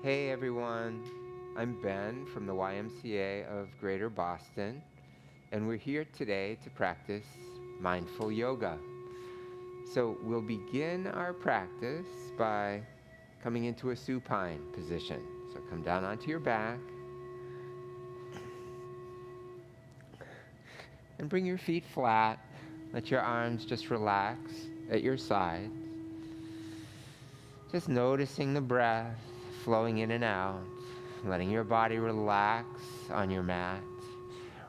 Hey everyone, I'm Ben from the YMCA of Greater Boston, and we're here today to practice mindful yoga. So we'll begin our practice by coming into a supine position. So come down onto your back and bring your feet flat. Let your arms just relax at your sides. Just noticing the breath flowing in and out, letting your body relax on your mat.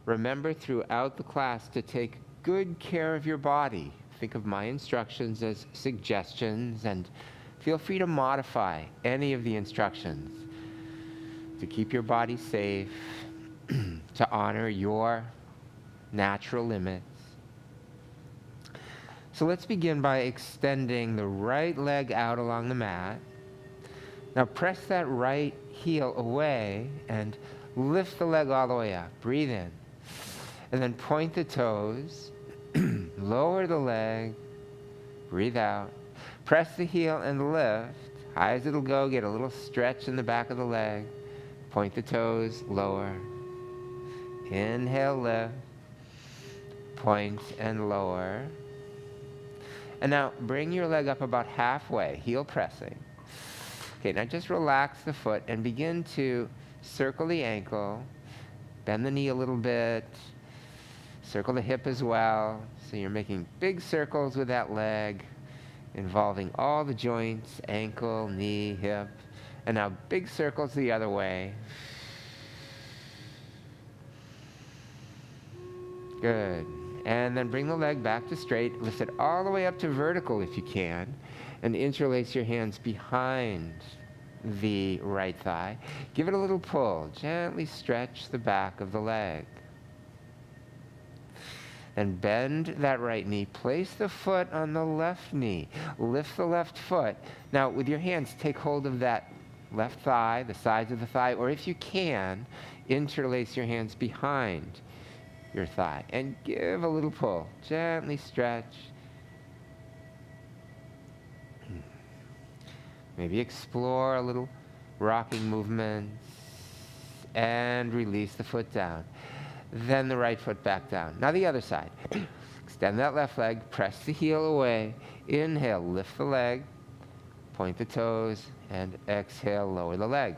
Remember throughout the class to take good care of your body. Think of my instructions as suggestions and feel free to modify any of the instructions to keep your body safe, to honor your natural limits. So let's begin by extending the right leg out along the mat. Now press that right heel away and lift the leg all the way up. Breathe in. And then point the toes, lower the leg, breathe out. Press the heel and lift. High as it'll go, get a little stretch in the back of the leg. Point the toes, lower. Inhale, lift. Point and lower. And now bring your leg up about halfway, heel pressing. Okay, now just relax the foot and begin to circle the ankle. Bend the knee a little bit. Circle the hip as well. So you're making big circles with that leg, involving all the joints, ankle, knee, hip. And now big circles the other way. Good. And then bring the leg back to straight. Lift it all the way up to vertical if you can. And interlace your hands behind the right thigh. Give it a little pull. Gently stretch the back of the leg. And bend that right knee. Place the foot on the left knee. Lift the left foot. Now, with your hands, take hold of that left thigh, the sides of the thigh, or if you can, interlace your hands behind your thigh. And give a little pull. Gently stretch. Maybe explore a little rocking movements. And release the foot down. Then the right foot back down. Now the other side. Extend that left leg, press the heel away. Inhale, lift the leg, point the toes, and exhale, lower the leg.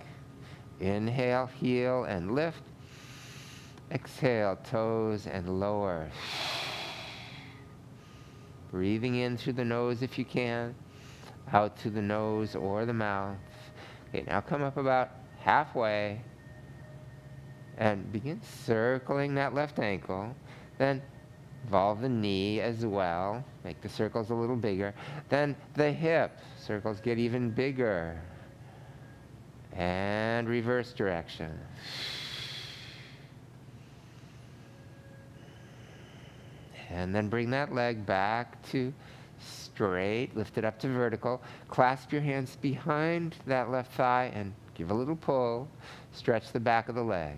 Inhale, heel, and lift. Exhale, toes, and lower. Breathing in through the nose if you can, out through the nose or the mouth. Okay, now come up about halfway. And begin circling that left ankle. Then involve the knee as well. Make the circles a little bigger. Then the hip. Circles get even bigger. And reverse direction. And then bring that leg back to straight. Lift it up to vertical. Clasp your hands behind that left thigh and give a little pull. Stretch the back of the leg.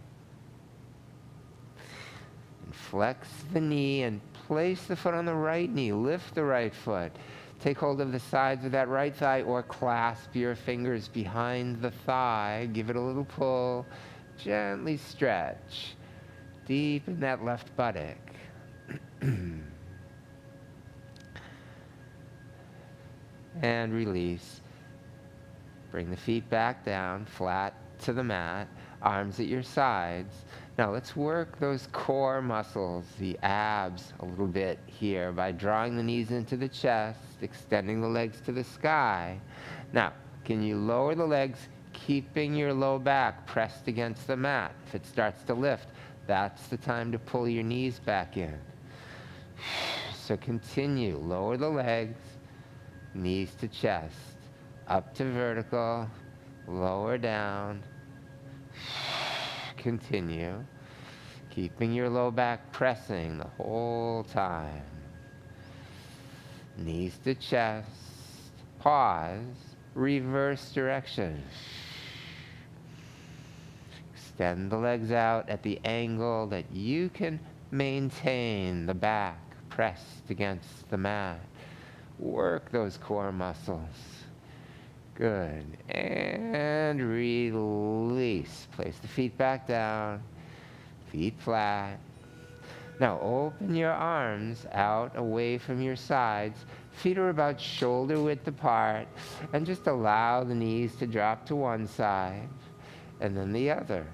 Flex the knee and place the foot on the right knee. Lift the right foot. Take hold of the sides of that right thigh or clasp your fingers behind the thigh. Give it a little pull. Gently stretch. Deep in that left buttock. And release. Bring the feet back down, flat to the mat. Arms at your sides. Now let's work those core muscles, the abs, a little bit here by drawing the knees into the chest, extending the legs to the sky. Now, can you lower the legs, keeping your low back pressed against the mat? If it starts to lift, that's the time to pull your knees back in. So continue, lower the legs, knees to chest, up to vertical, lower down. Continue, keeping your low back pressing the whole time. Knees to chest, pause, reverse direction. Extend the legs out at the angle that you can maintain the back pressed against the mat. Work those core muscles. Good. And release. Place the feet back down. Feet flat. Now open your arms out away from your sides. Feet are about shoulder width apart. And just allow the knees to drop to one side and then the other.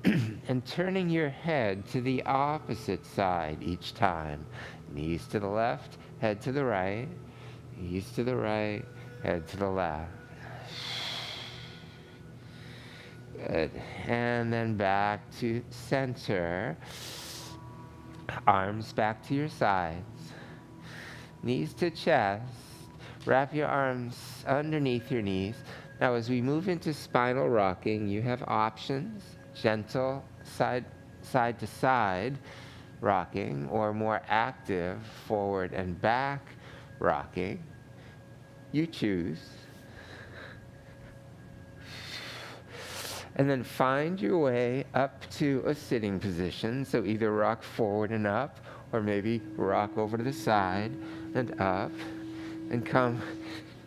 And turning your head to the opposite side each time. Knees to the left, head to the right. Knees to the right, head to the left. Good. And then back to center. Arms back to your sides. Knees to chest. Wrap your arms underneath your knees. Now as we move into spinal rocking, you have options. Gentle side to side rocking, or more active forward and back rocking. You choose. And then find your way up to a sitting position. So either rock forward and up, or maybe rock over to the side and up, and come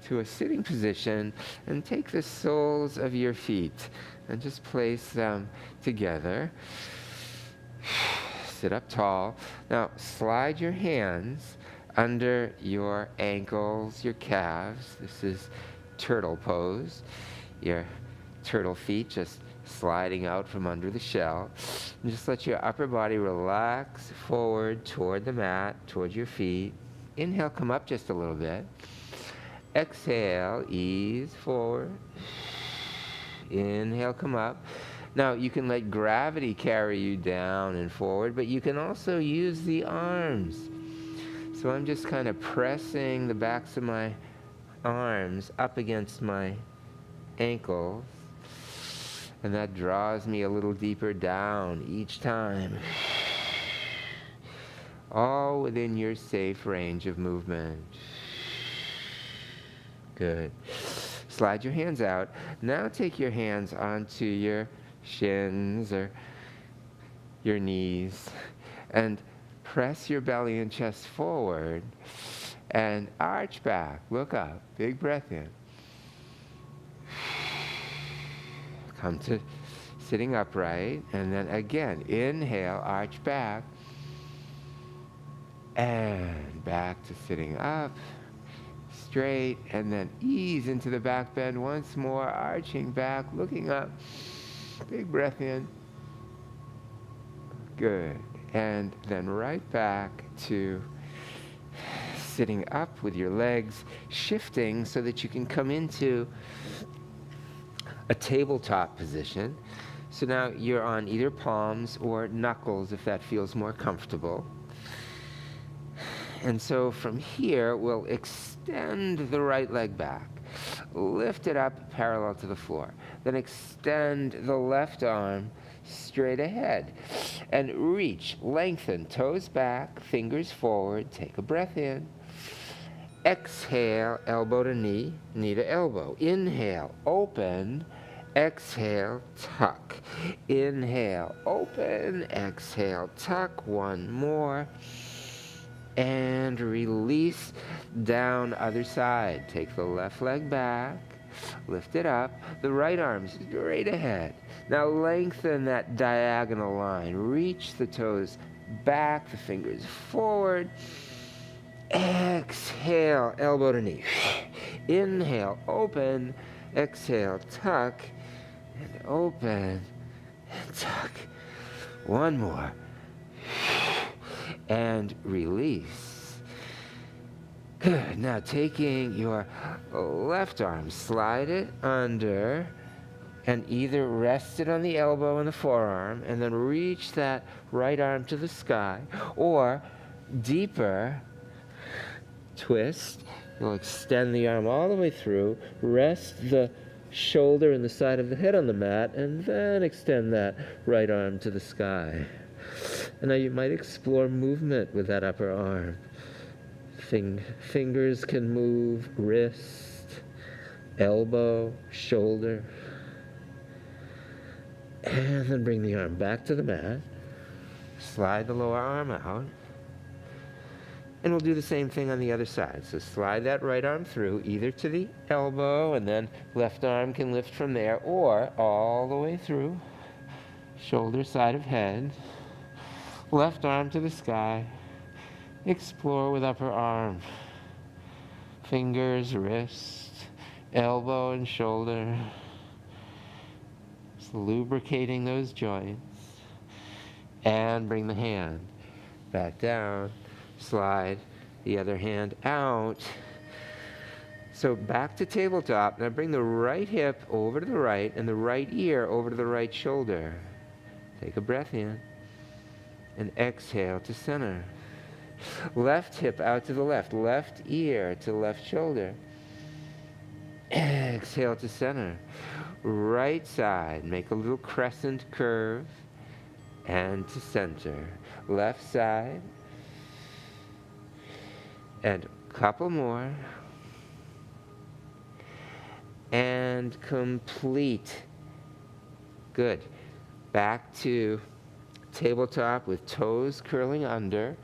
to a sitting position and take the soles of your feet and just place them together. Sit up tall. Now slide your hands under your ankles, your calves. This is turtle pose. Your turtle feet just sliding out from under the shell. And just let your upper body relax forward toward the mat, toward your feet. Inhale, come up just a little bit. Exhale, ease forward. Inhale, come up. Now you can let gravity carry you down and forward, but you can also use the arms. So I'm just kind of pressing the backs of my arms up against my ankles, and that draws me a little deeper down each time. All within your safe range of movement. Good. Slide your hands out. Now take your hands onto your shins or your knees and press your belly and chest forward and arch back. Look up. Big breath in. Come to sitting upright, and then again, inhale, arch back, and back to sitting up, straight, and then ease into the back bend once more, arching back, looking up, big breath in. Good. And then right back to sitting up with your legs shifting so that you can come into a tabletop position. So now you're on either palms or knuckles if that feels more comfortable. And so from here, we'll extend the right leg back. Lift it up parallel to the floor. Then extend the left arm straight ahead. And reach, lengthen, toes back, fingers forward. Take a breath in. Exhale, elbow to knee, knee to elbow. Inhale, open. Exhale, tuck. Inhale, open. Exhale, tuck. One more. And release down other side. Take the left leg back. Lift it up. The right arm straight ahead. Now lengthen that diagonal line. Reach the toes back, the fingers forward. Exhale, elbow to knee. Inhale, open. Exhale, tuck. And open. And tuck. One more. And release. Good. Now taking your left arm, slide it under and either rest it on the elbow and the forearm and then reach that right arm to the sky, or deeper twist. You'll extend the arm all the way through, rest the shoulder and the side of the head on the mat, and then extend that right arm to the sky. And now you might explore movement with that upper arm. Fingers can move, wrist, elbow, shoulder. And then bring the arm back to the mat. Slide the lower arm out. And we'll do the same thing on the other side. So slide that right arm through, either to the elbow, and then left arm can lift from there, or all the way through, shoulder side of head, left arm to the sky, explore with upper arm, fingers, wrist, elbow and shoulder, just lubricating those joints, and bring the hand back down, slide the other hand out. So back to tabletop. Now bring the right hip over to the right and the right ear over to the right shoulder. Take a breath in and exhale to center. Left hip out to the left ear to left shoulder. Exhale to center. Right side, make a little crescent curve and to center. Left side. And a couple more. And complete. Good. Back to tabletop with toes curling under,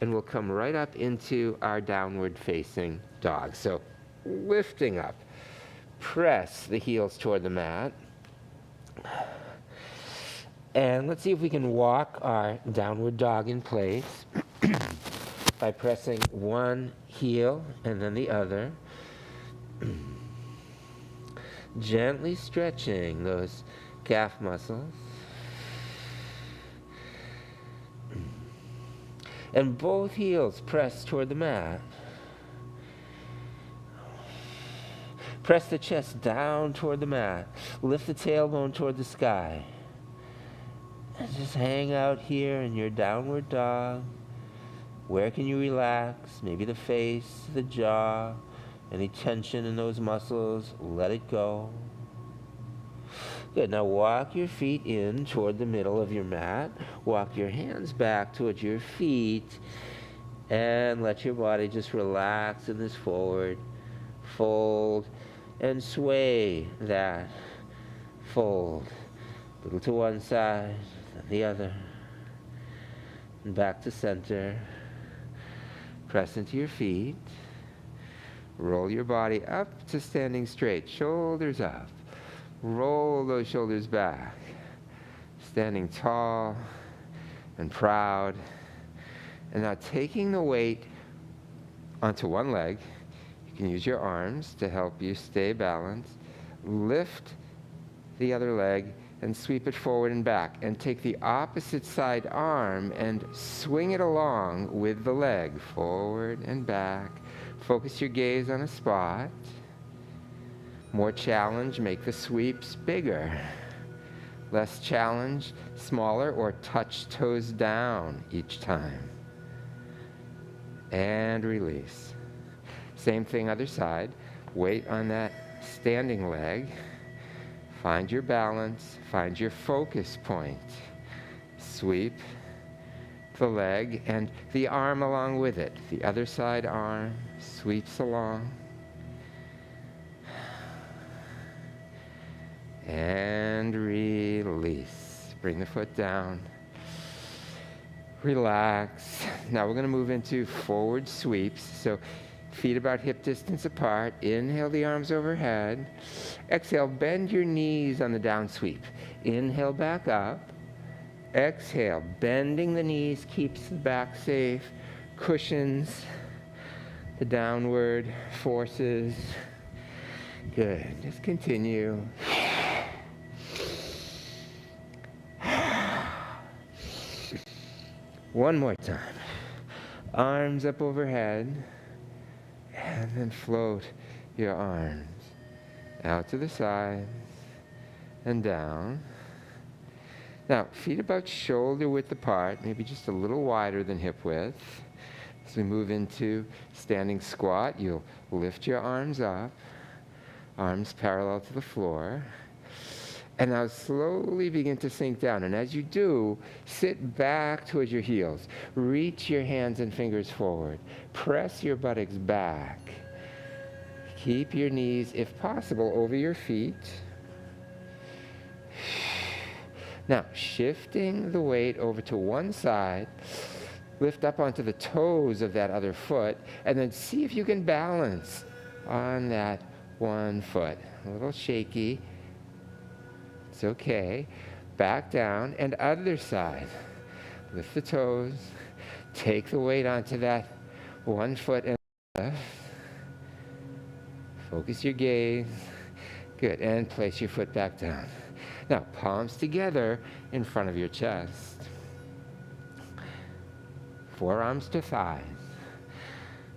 and we'll come right up into our downward facing dog. So lifting up, press the heels toward the mat. And let's see if we can walk our downward dog in place by pressing one heel and then the other. Gently stretching those calf muscles. And both heels press toward the mat. Press the chest down toward the mat. Lift the tailbone toward the sky. And just hang out here in your downward dog. Where can you relax? Maybe the face, the jaw. Any tension in those muscles, let it go. Good. Now walk your feet in toward the middle of your mat. Walk your hands back towards your feet. And let your body just relax in this forward fold. And sway that fold. A little to one side, then the other. And back to center. Press into your feet. Roll your body up to standing straight, shoulders up. Roll those shoulders back. Standing tall and proud. And now taking the weight onto one leg, you can use your arms to help you stay balanced. Lift the other leg and sweep it forward and back. And take the opposite side arm and swing it along with the leg, forward and back. Focus your gaze on a spot. More challenge, make the sweeps bigger. Less challenge, smaller, or touch toes down each time. And release. Same thing other side. Weight on that standing leg. Find your balance, find your focus point. Sweep the leg and the arm along with it. The other side arm sweeps along. And release. Bring the foot down. Relax. Now we're going to move into forward sweeps. So feet about hip distance apart. Inhale the arms overhead. Exhale, bend your knees on the down sweep. Inhale back up. Exhale, bending the knees keeps the back safe, cushions the downward forces. Good. Just continue. One more time. Arms up overhead, and then float your arms out to the sides and down. Now, feet about shoulder width apart, maybe just a little wider than hip width. As we move into standing squat, you'll lift your arms up, arms parallel to the floor. And now slowly begin to sink down. And as you do, sit back towards your heels. Reach your hands and fingers forward. Press your buttocks back. Keep your knees, if possible, over your feet. Now, shifting the weight over to one side, Lift up onto the toes of that other foot, and then see if you can balance on that one foot. A little shaky. It's okay. Back down, and other side. Lift the toes. Take the weight onto that one foot and left. Focus your gaze. Good. And place your foot back down. Now, palms together in front of your chest. Forearms to thighs.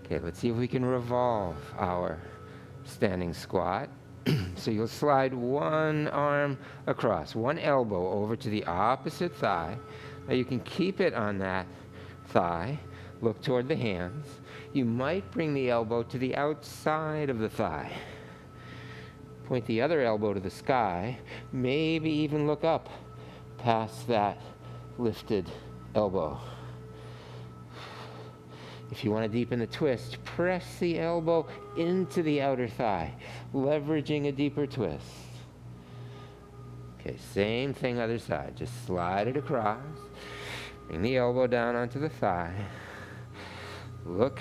Okay, let's see if we can revolve our standing squat. So you'll slide one arm across, one elbow over to the opposite thigh. Now you can keep it on that thigh. Look toward the hands. You might bring the elbow to the outside of the thigh. Point the other elbow to the sky. Maybe even look up past that lifted elbow. If you want to deepen the twist, press the elbow into the outer thigh, leveraging a deeper twist. Okay, same thing other side. Just slide it across. Bring the elbow down onto the thigh. Look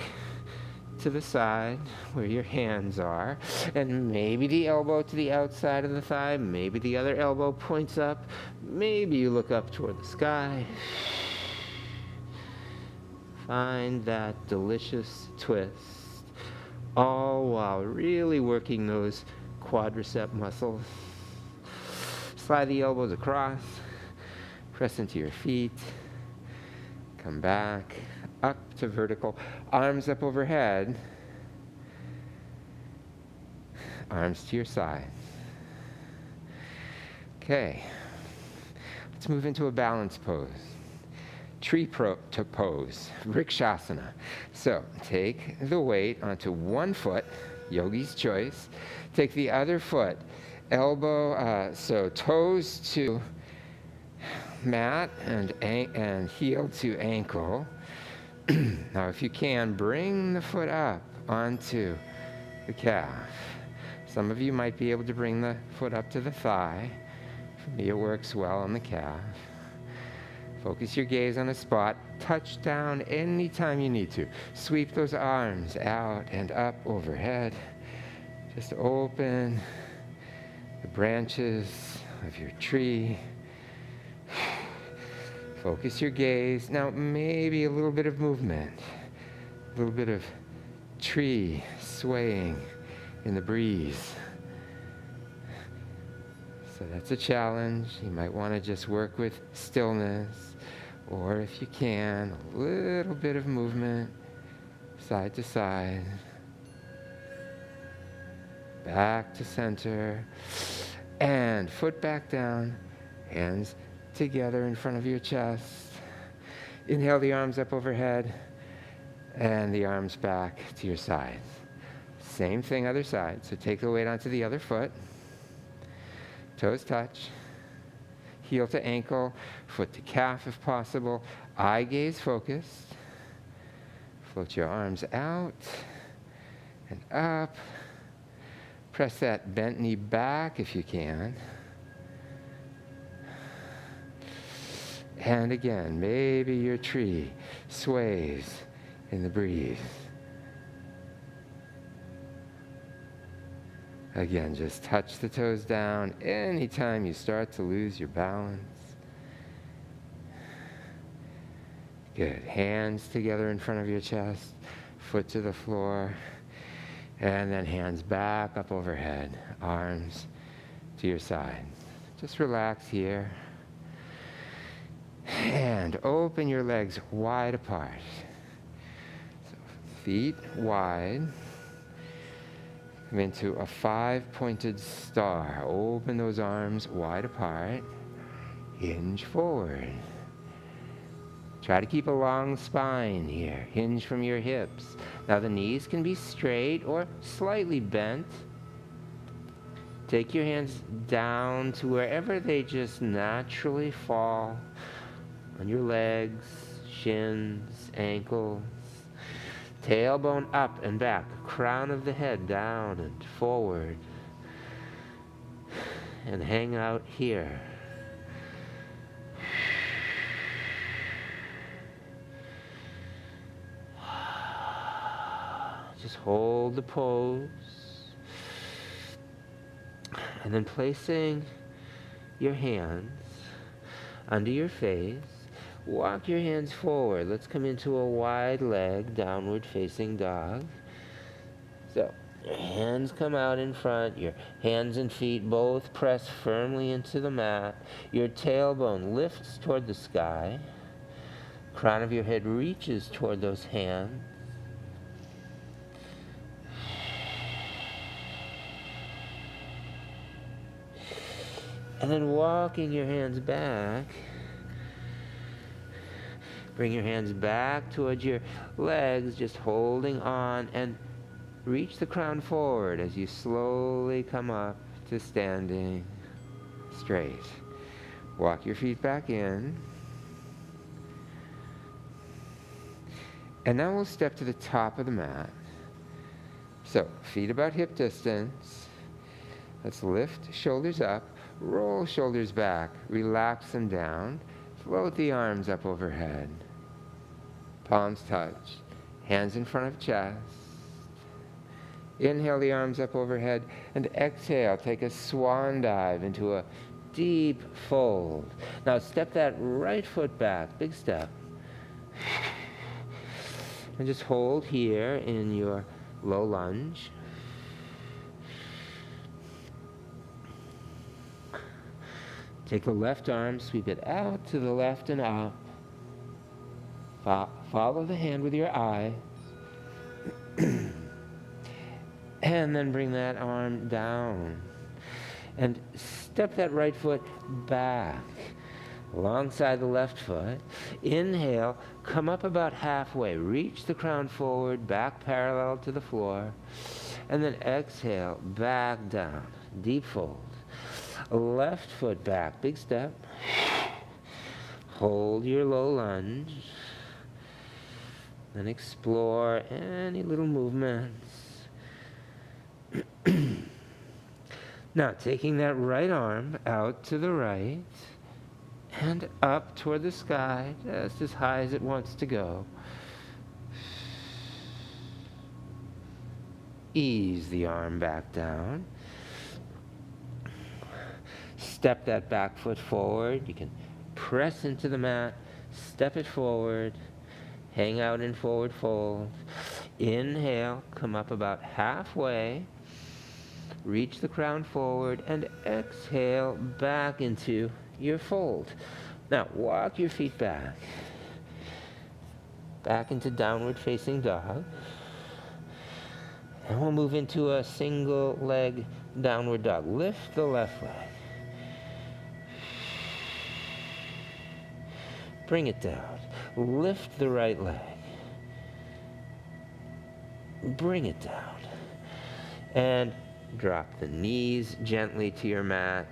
to the side where your hands are, and maybe the elbow to the outside of the thigh, maybe the other elbow points up, maybe you look up toward the sky. Find that delicious twist, all while really working those quadricep muscles. Slide the elbows across, press into your feet, come back, up to vertical, arms up overhead, arms to your sides. Okay, let's move into a balance pose. Tree pose, Vrikshasana. So take the weight onto one foot, yogi's choice. Take the other foot, so toes to mat and heel to ankle. Now if you can, bring the foot up onto the calf. Some of you might be able to bring the foot up to the thigh. For me, it works well on the calf. Focus your gaze on a spot. Touch down anytime you need to. Sweep those arms out and up overhead. Just open the branches of your tree. Focus your gaze. Now, maybe a little bit of movement. A little bit of tree swaying in the breeze. So that's a challenge. You might want to just work with stillness. Or if you can, a little bit of movement, side to side, back to center, and foot back down, hands together in front of your chest. Inhale the arms up overhead, and the arms back to your sides. Same thing, other side. So take the weight onto the other foot, toes touch. Heel to ankle, foot to calf if possible. Eye gaze focused. Float your arms out and up. Press that bent knee back if you can. And again, maybe your tree sways in the breeze. Again, just touch the toes down anytime you start to lose your balance. Good. Hands together in front of your chest, foot to the floor, and then hands back up overhead, arms to your side. Just relax here. And open your legs wide apart. So feet wide. Come into a 5-pointed star. Open those arms wide apart. Hinge forward. Try to keep a long spine here. Hinge from your hips. Now the knees can be straight or slightly bent. Take your hands down to wherever they just naturally fall. On your legs, shins, ankles. Tailbone up and back, crown of the head down and forward. And hang out here. Just hold the pose. And then placing your hands under your face, walk your hands forward. Let's come into a wide leg, downward facing dog. So, your hands come out in front, your hands and feet both press firmly into the mat. Your tailbone lifts toward the sky. Crown of your head reaches toward those hands. And then walking your hands back, bring your hands back towards your legs, just holding on, and reach the crown forward as you slowly come up to standing straight. Walk your feet back in. And now we'll step to the top of the mat. So, feet about hip distance. Let's lift shoulders up, roll shoulders back, relax them down, float the arms up overhead. Palms touch, hands in front of chest. Inhale the arms up overhead, and exhale, take a swan dive into a deep fold. Now step that right foot back, big step. And just hold here in your low lunge. Take the left arm, sweep it out to the left and up. Follow the hand with your eyes. And then bring that arm down. And step that right foot back alongside the left foot. Inhale, come up about halfway. Reach the crown forward, back parallel to the floor. And then exhale, back down. Deep fold. Left foot back, big step. Hold your low lunge. Then explore any little movements. Now, taking that right arm out to the right and up toward the sky, just as high as it wants to go. Ease the arm back down. Step that back foot forward. You can press into the mat, step it forward, hang out in forward fold. Inhale, come up about halfway. Reach the crown forward and exhale back into your fold. Now walk your feet back. Back into downward facing dog. And we'll move into a single leg downward dog. Lift the left leg. Bring it down. Lift the right leg. Bring it down. And drop the knees gently to your mat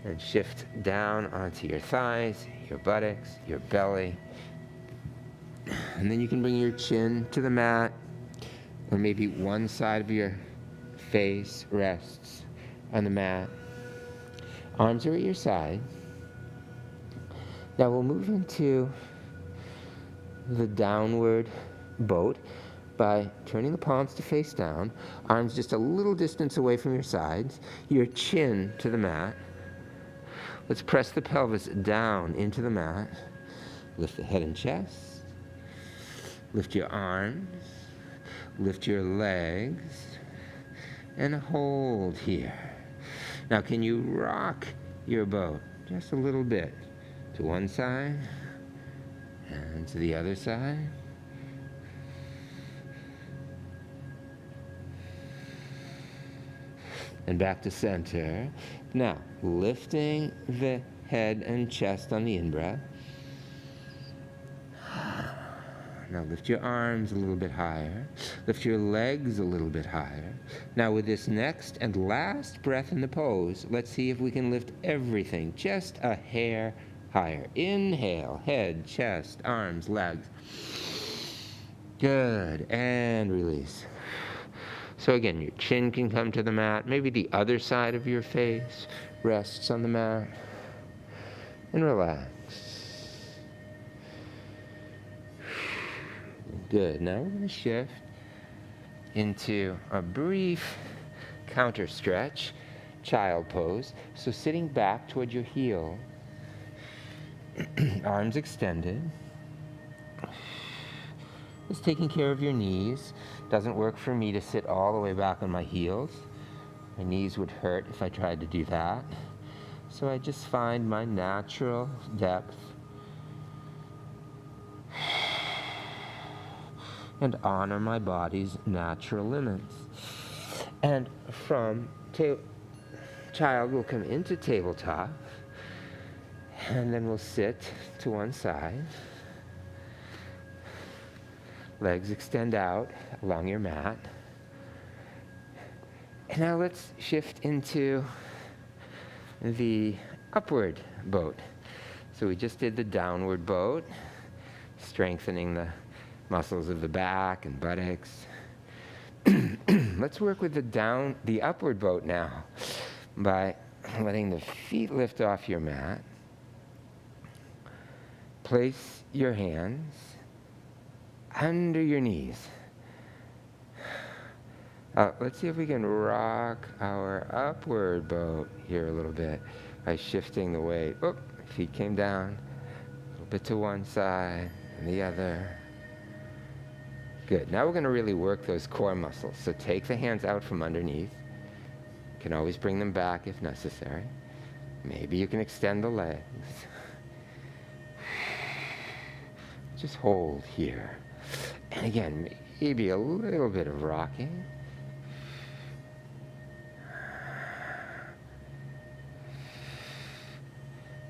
and shift down onto your thighs, your buttocks, your belly. And then you can bring your chin to the mat, or maybe one side of your face rests on the mat. Arms are at your side. Now we'll move into the downward boat by turning the palms to face down, arms just a little distance away from your sides, your chin to the mat. Let's press the pelvis down into the mat. Lift the head and chest. Lift your arms. Lift your legs. And hold here. Now can you rock your boat just a little bit to one side and to the other side? And back to center. Now, lifting the head and chest on the in-breath. Now lift your arms a little bit higher. Lift your legs a little bit higher. Now with this next and last breath in the pose, let's see if we can lift everything just a hair higher. Inhale, head, chest, arms, legs. Good, and release. So again, your chin can come to the mat. Maybe the other side of your face rests on the mat. And relax. Good. Now we're going to shift into a brief counter stretch, child pose. So sitting back toward your heel, arms extended. Just taking care of your knees. Doesn't work for me to sit all the way back on my heels. My knees would hurt if I tried to do that. So I just find my natural depth and honor my body's natural limits. And from child, we'll come into tabletop, and then we'll sit to one side. Legs extend out along your mat. And now let's shift into the upward boat. So we just did the downward boat, strengthening the muscles of the back and buttocks. Let's work with the upward boat now by letting the feet lift off your mat. Place your hands under your knees. Let's see if we can rock our upward boat here a little bit by shifting the weight. Oh, feet came down, a little bit to one side and the other. Good. Now we're going to really work those core muscles. So take the hands out from underneath. You can always bring them back if necessary. Maybe you can extend the legs. Just hold here. And again, maybe a little bit of rocking.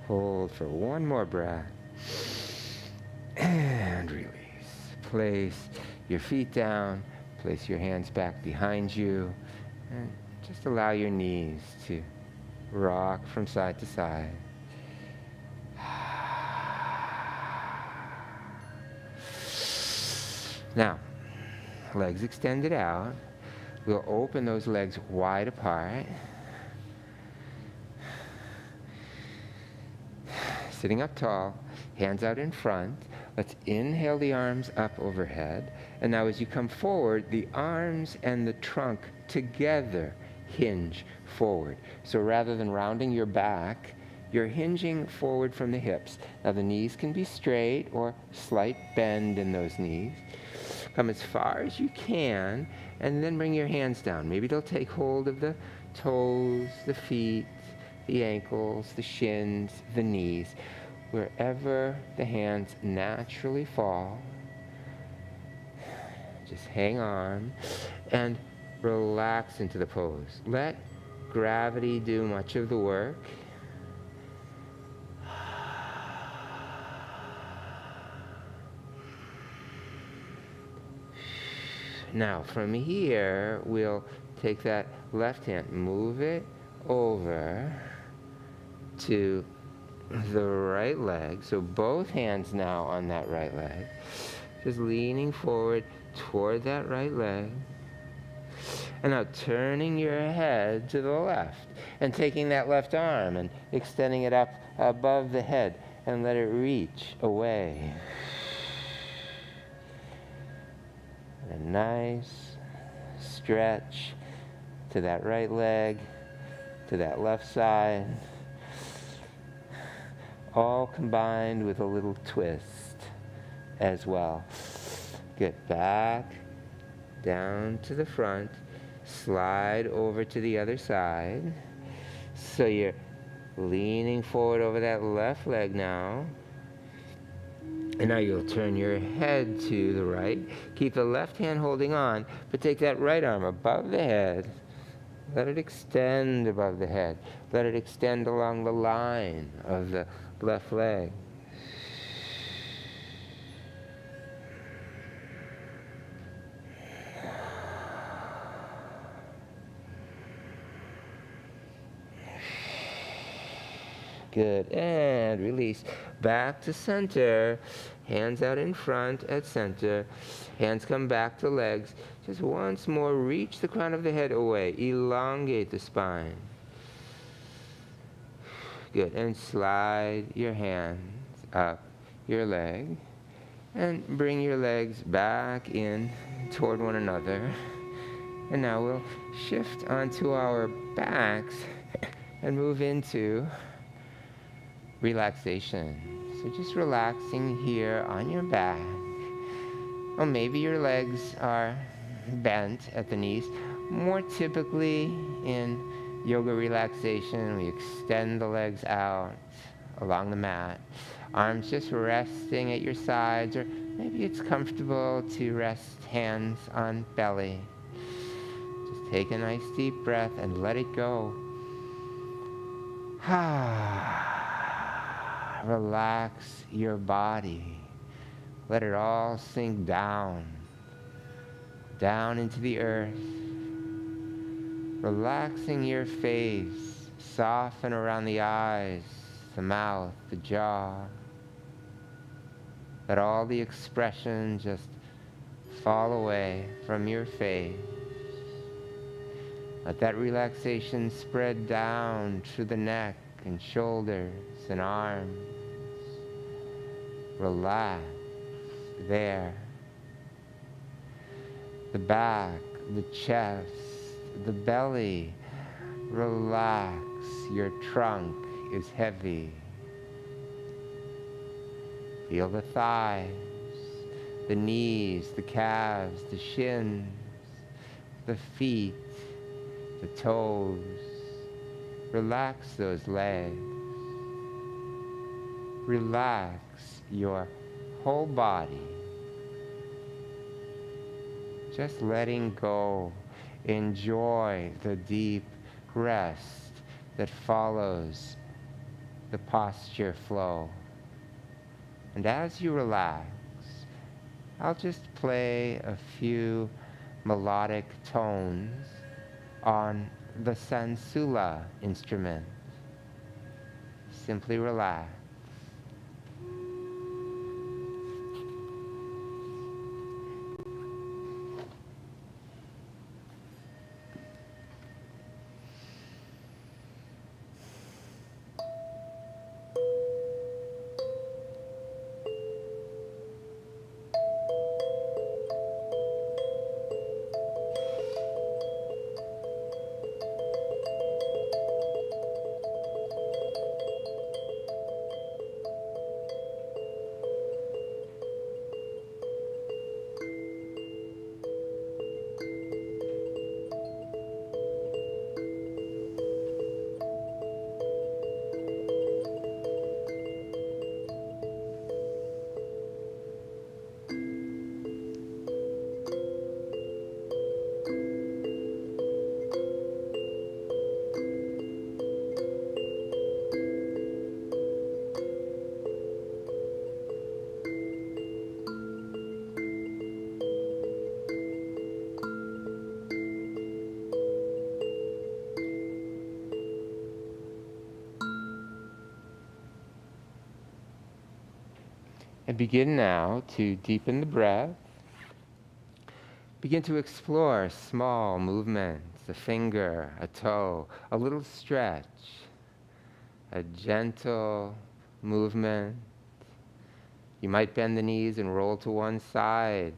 Hold for one more breath. And release. Place your feet down. Place your hands back behind you. And just allow your knees to rock from side to side. Now, legs extended out. We'll open those legs wide apart. Sitting up tall, hands out in front. Let's inhale the arms up overhead. And now as you come forward, the arms and the trunk together hinge forward. So rather than rounding your back, you're hinging forward from the hips. Now the knees can be straight or slight bend in those knees. Come as far as you can, and then bring your hands down. Maybe they'll take hold of the toes, the feet, the ankles, the shins, the knees. Wherever the hands naturally fall, just hang on and relax into the pose. Let gravity do much of the work. Now, from here, we'll take that left hand, move it over to the right leg. So both hands now on that right leg. Just leaning forward toward that right leg. And now turning your head to the left and taking that left arm and extending it up above the head and let it reach away. A nice stretch to that right leg, to that left side, all combined with a little twist as well. Get back, down to the front, slide over to the other side. So you're leaning forward over that left leg now. And now you'll turn your head to the right. Keep the left hand holding on, but take that right arm above the head. Let it extend above the head. Let it extend along the line of the left leg. Good, and release. Back to center. Hands out in front at center. Hands come back to legs. Just once more, reach the crown of the head away. Elongate the spine. Good, and slide your hands up your leg. And bring your legs back in toward one another. And now we'll shift onto our backs and move into relaxation. So just relaxing here on your back. Or maybe your legs are bent at the knees. More typically in yoga relaxation, we extend the legs out along the mat. Arms just resting at your sides, or maybe it's comfortable to rest hands on belly. Just take a nice deep breath and let it go. Relax your body. Let it all sink down into the earth. Relaxing your face, soften around the eyes, the mouth, the jaw. Let all the expression just fall away from your face. Let that relaxation spread down through the neck and shoulders and arms. Relax there. The back, the chest, the belly. Relax. Your trunk is heavy. Feel the thighs, the knees, the calves, the shins, the feet, the toes. Relax those legs. Relax your whole body. Just letting go. Enjoy the deep rest that follows the posture flow. And as you relax, I'll just play a few melodic tones on the Sansula instrument. Simply relax. And begin now to deepen the breath. Begin to explore small movements, a finger, a toe, a little stretch, a gentle movement. You might bend the knees and roll to one side.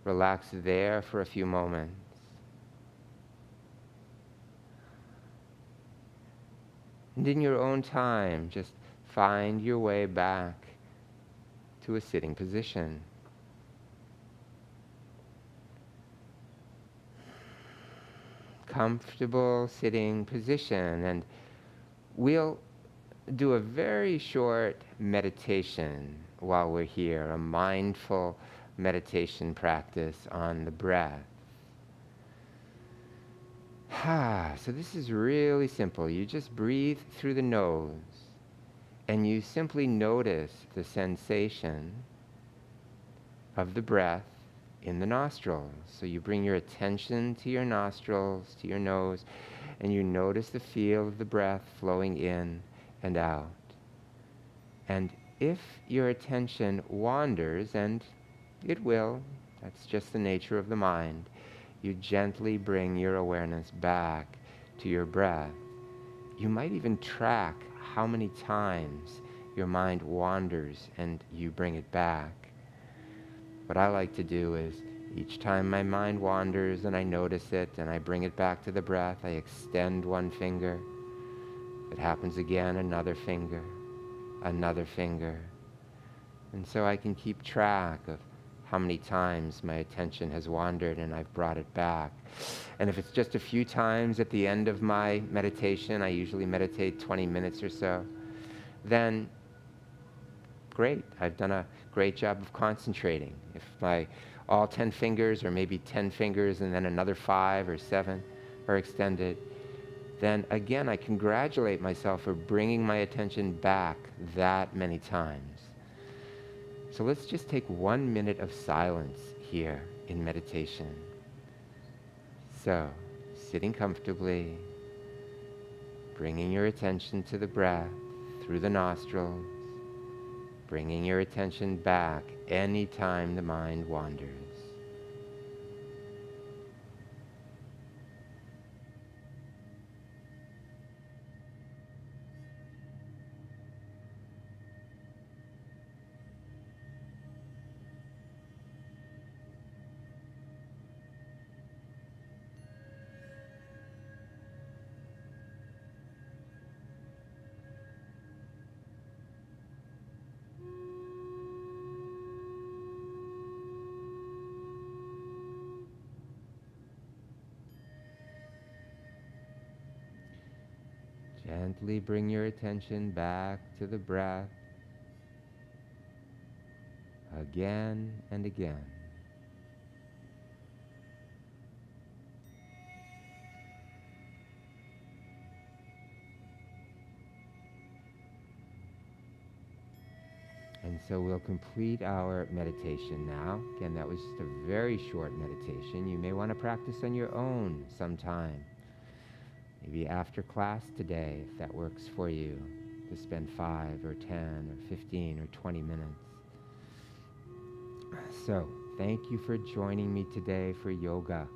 Relax there for a few moments. And in your own time, just find your way back to a sitting position. Comfortable sitting position, and we'll do a very short meditation while we're here, a mindful meditation practice on the breath. So this is really simple. You just breathe through the nose and you simply notice the sensation of the breath in the nostrils. So you bring your attention to your nostrils, to your nose, and you notice the feel of the breath flowing in and out. And if your attention wanders, and it will, that's just the nature of the mind, you gently bring your awareness back to your breath. You might even track how many times your mind wanders and you bring it back. What I like to do is Each time my mind wanders and I notice it and I bring it back to the breath, I extend one finger. If it happens again, another finger, another finger. And so I can keep track of how many times my attention has wandered and I've brought it back. And if it's just a few times at the end of my meditation, I usually meditate 20 minutes or so, then great, I've done a great job of concentrating. If my all 10 fingers or maybe 10 fingers and then another 5 or 7 are extended, then again I congratulate myself for bringing my attention back that many times. So let's just take 1 minute of silence here in meditation. So, sitting comfortably, bringing your attention to the breath through the nostrils, bringing your attention back anytime the mind wanders. Gently bring your attention back to the breath again and again. And so we'll complete our meditation now. Again, that was just a very short meditation. You may want to practice on your own sometime. Maybe after class today, if that works for you, to spend 5 or 10 or 15 or 20 minutes. So, thank you for joining me today for yoga.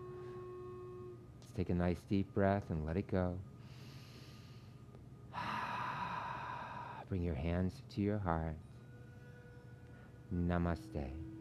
Let's take a nice deep breath and let it go. Bring your hands to your heart. Namaste.